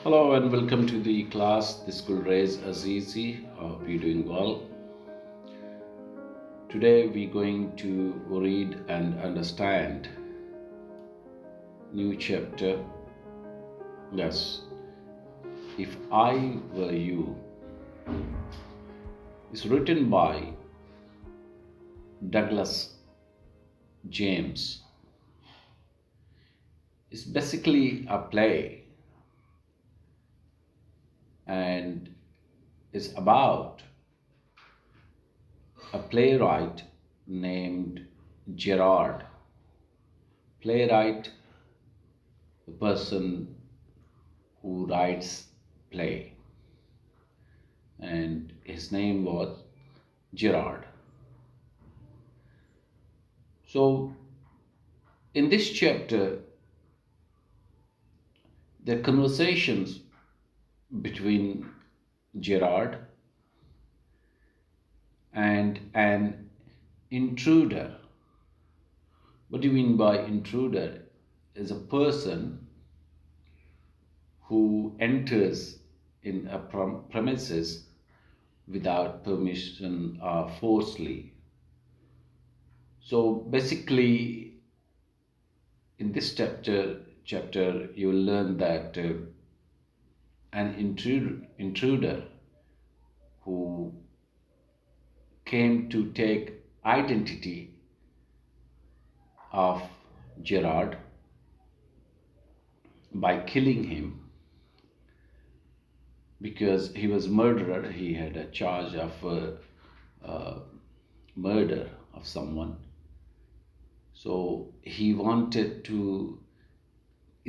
Hello and welcome to the class. This school raise Azizi. I hope you're doing well. Today we're going to read and understand new chapter. Yes, if I were you. It's written by Douglas James. It's basically a play and it's about a playwright named Gerard. Playwright, the person who writes play, and his name was Gerard. So, in this chapter, the conversations between Gerard and an intruder. What do you mean by intruder? Is a person who enters in a premises without permission or forcibly. So basically, in this chapter you will learn that an intruder who came to take identity of Gerard by killing him because he was murderer. He had a charge of murder of someone. So he wanted to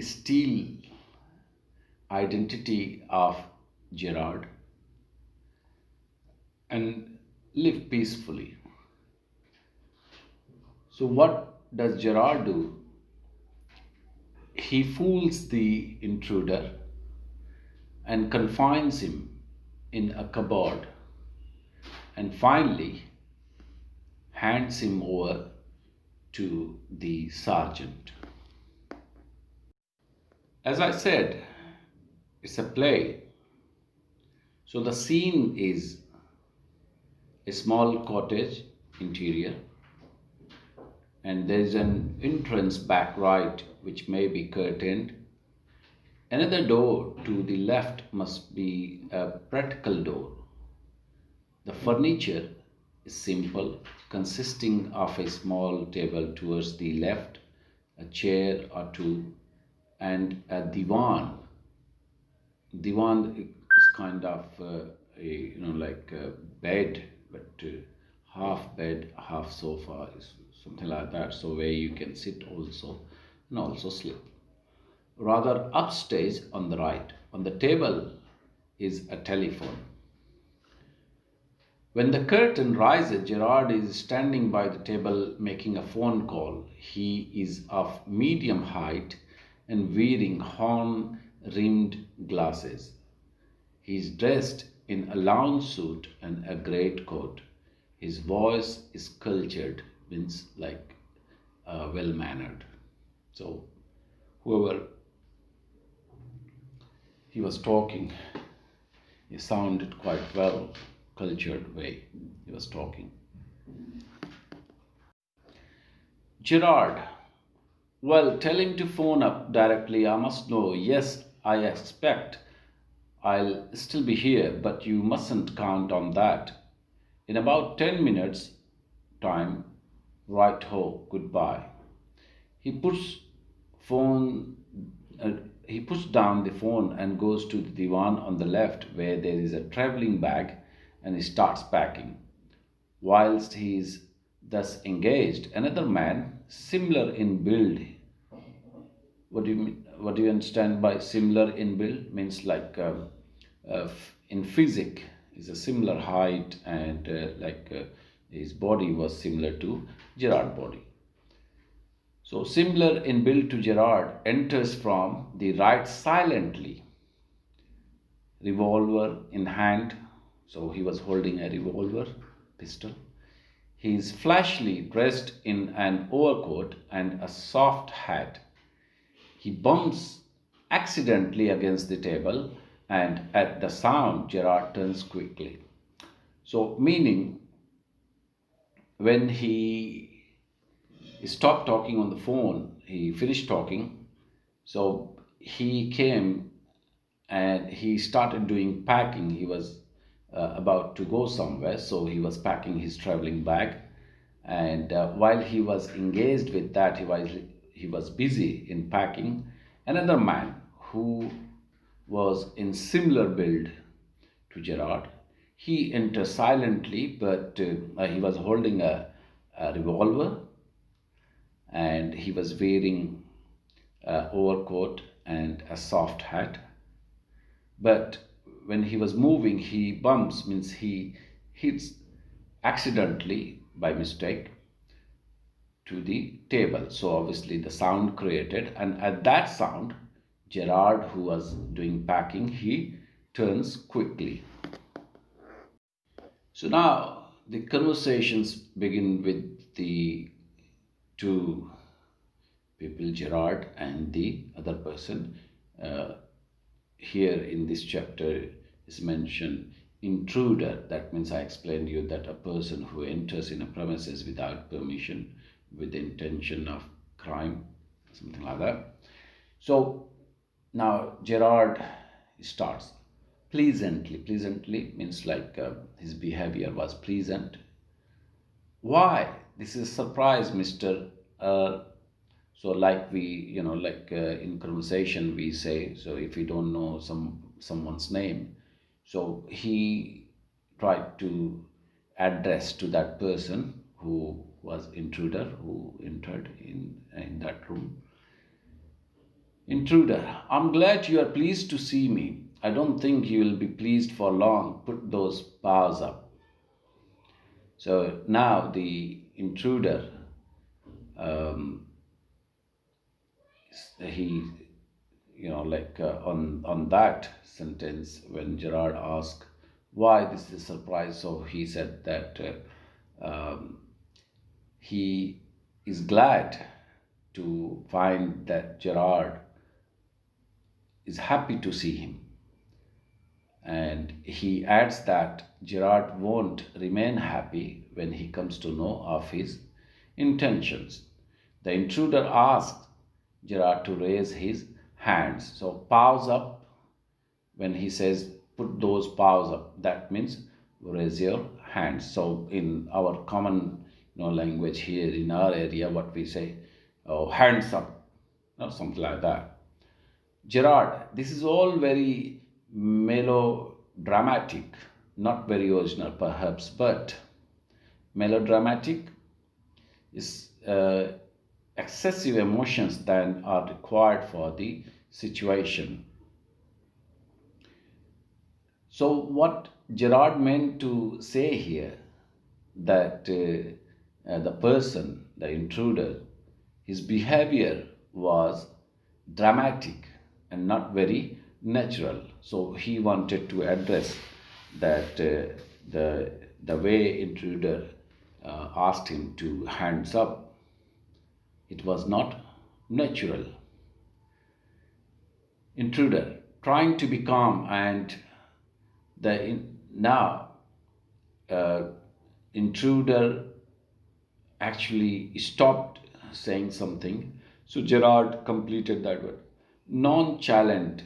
steal identity of Gerard and live peacefully. So what does Gerard do? He fools the intruder and confines him in a cupboard and finally hands him over to the sergeant. As I said, it's a play. So the scene is a small cottage interior, and there is an entrance back right which may be curtained. Another door to the left must be a practical door. The furniture is simple, consisting of a small table towards the left, a chair or two, and a divan. Divan is kind of like a bed, but half bed, half sofa is something like that. So where you can sit also and also sleep. Rather upstairs on the right, on the table is a telephone. When the curtain rises, Gerard is standing by the table making a phone call. He is of medium height and wearing horn rimmed glasses. He is dressed in a lounge suit and a great coat. His voice is cultured, means like well mannered. So, whoever he was talking, he sounded quite well, cultured way he was talking. Gerard, well, tell him to phone up directly. I must know. Yes, I expect I'll still be here, but you mustn't count on that. In about 10 minutes' time, right ho, goodbye. He puts phone. He puts down the phone and goes to the divan on the left where there is a traveling bag and he starts packing. Whilst he is thus engaged, another man, similar in build. What do you mean? What do you understand by similar in build? Means like in physic is a similar height and his body was similar to Gerard body. So similar in build to Gerard enters from the right silently, revolver in hand. So he was holding a revolver, pistol. He is flashily dressed in an overcoat and a soft hat. He bumps accidentally against the table, and at the sound, Gerard turns quickly. So, meaning when he stopped talking on the phone, he finished talking. So, he came and he started doing packing. He was about to go somewhere, so he was packing his traveling bag. And while he was engaged with that, he was busy in packing. Another man who was in similar build to Gerard, he entered silently, but he was holding a revolver, and he was wearing overcoat and a soft hat. But when he was moving, he bumps, means he hits accidentally by mistake to the table. So obviously the sound created, and at that sound, Gerard, who was doing packing, he turns quickly. So now the conversations begin with the two people, Gerard and the other person. Uh, Here in this chapter is mentioned intruder. That means I explained to you that a person who enters in a premises without permission, with the intention of crime, something like that. So now Gerard starts pleasantly. Pleasantly means like his behavior was pleasant. Why? This is a surprise, Mr. So like we, like in conversation we say, so if we don't know someone's name, so he tried to address to that person who was intruder, who entered in that room. Intruder, I'm glad you are pleased to see me. I don't think you will be pleased for long. Put those paws up. So now the intruder, um, he, like on that sentence, when Gerard asked why this is a surprise, so he said that he is glad to find that Gerard is happy to see him. And he adds that Gerard won't remain happy when he comes to know of his intentions. The intruder asks Gerard to raise his hands. So, paws up, when he says put those paws up, that means raise your hands. So, in our common language here in our area, what we say, oh, hands up, something like that. Gerard, this is all very melodramatic, not very original perhaps, but melodramatic is excessive emotions that are required for the situation. So, what Gerard meant to say here, that the person, the intruder, his behavior was dramatic and not very natural. So he wanted to address that the way intruder asked him to hands up, it was not natural. Intruder trying to be calm, and now uh, intruder actually stopped saying something. So Gerard completed that word. Nonchalant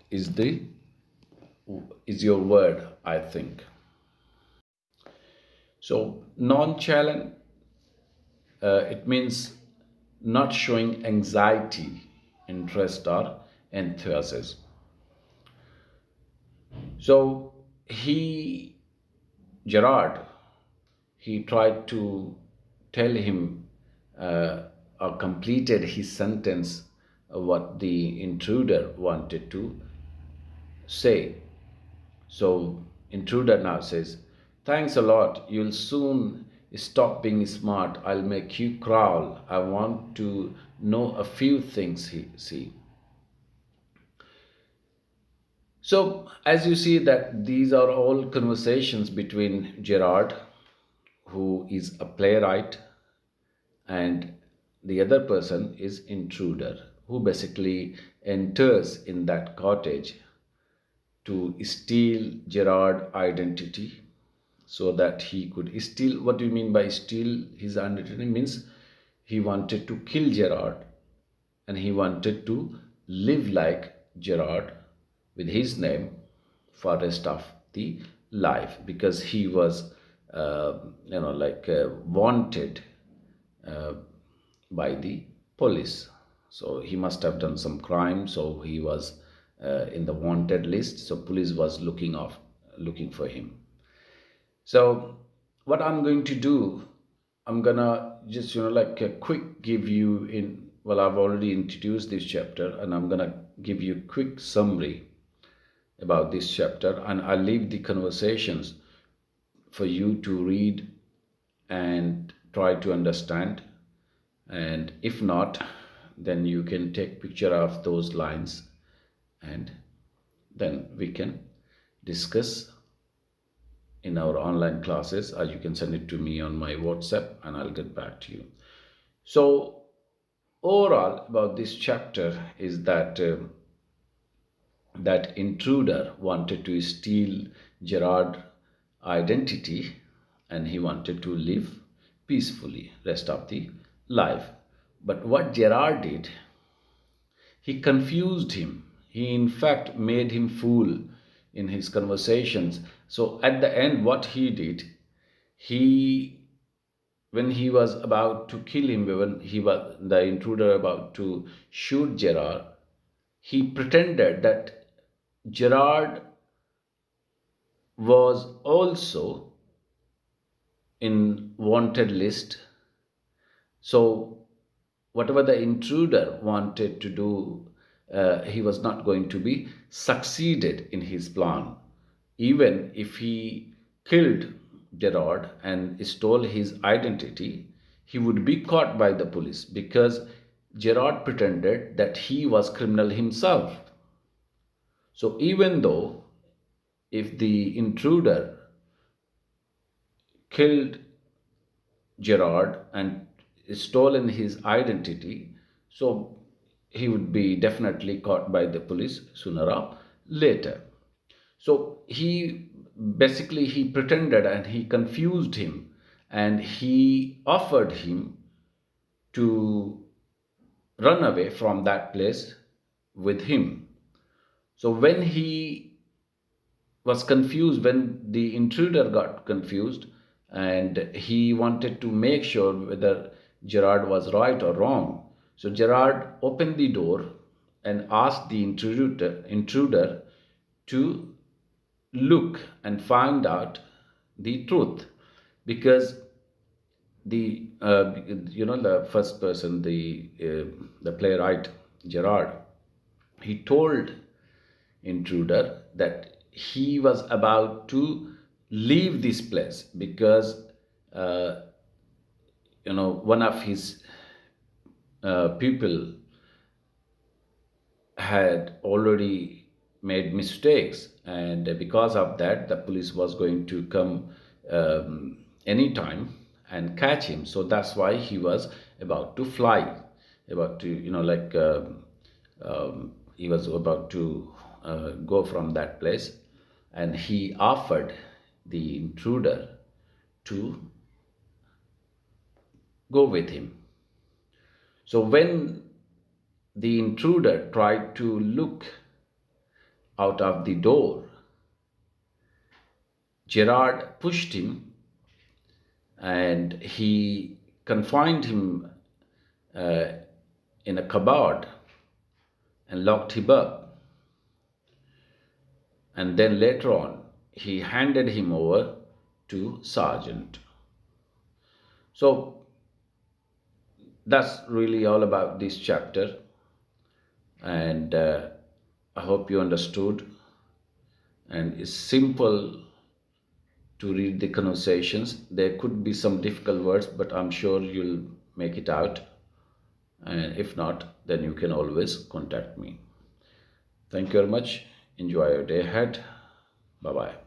is the is your word, I think. So nonchalant, it means not showing anxiety, interest, or enthusiasm. So Gerard, he tried to tell him or completed his sentence, what the intruder wanted to say. So intruder now says, thanks a lot. You'll soon stop being smart. I'll make you crawl. I want to know a few things. See. So as you see that these are all conversations between Gerard, who is a playwright, and the other person is intruder, who basically enters in that cottage to steal Gerard's identity so that he could steal. What do you mean by steal his identity? Means he wanted to kill Gerard and he wanted to live like Gerard with his name for rest of the life, because he was wanted uh, by the police. So he must have done some crime, so he was in the wanted list, so police was looking for him. So what I'm going to do, I'm gonna just a quick give you in, well, I've already introduced this chapter and I'm gonna give you a quick summary about this chapter, and I'll leave the conversations for you to read and try to understand. And if not, then you can take picture of those lines and then we can discuss in our online classes, or you can send it to me on my WhatsApp and I'll get back to you. So overall about this chapter is that that intruder wanted to steal Gerard's identity and he wanted to live peacefully rest of the life. But what Gerard did, he confused him. He in fact made him fool in his conversations. So at the end, what he did, when he was about to kill him, when he was the intruder about to shoot Gerard, he pretended that Gerard was also in wanted list. So whatever the intruder wanted to do, he was not going to be succeeded in his plan. Even if he killed Gerard and stole his identity, he would be caught by the police because Gerard pretended that he was criminal himself. So even though if the intruder killed Gerard and stolen his identity, so he would be definitely caught by the police sooner or later. So he pretended and he confused him and he offered him to run away from that place with him. So when he was confused, when the intruder got confused and he wanted to make sure whether Gerard was right or wrong, so Gerard opened the door and asked the intruder to look and find out the truth, because the first person, the playwright Gerard, he told intruder that he was about to leave this place because one of his people had already made mistakes, and because of that the police was going to come anytime and catch him. So that's why he was about to fly, about to he was about to go from that place, and he offered the intruder to go with him. So when the intruder tried to look out of the door, Gerard pushed him and he confined him in a cupboard and locked him up. And then later on, he handed him over to Sergeant. So that's really all about this chapter, and I hope you understood. And it's simple to read the conversations. There could be some difficult words, but I'm sure you'll make it out. And if not, then you can always contact me. Thank you very much. Enjoy your day ahead. Bye bye.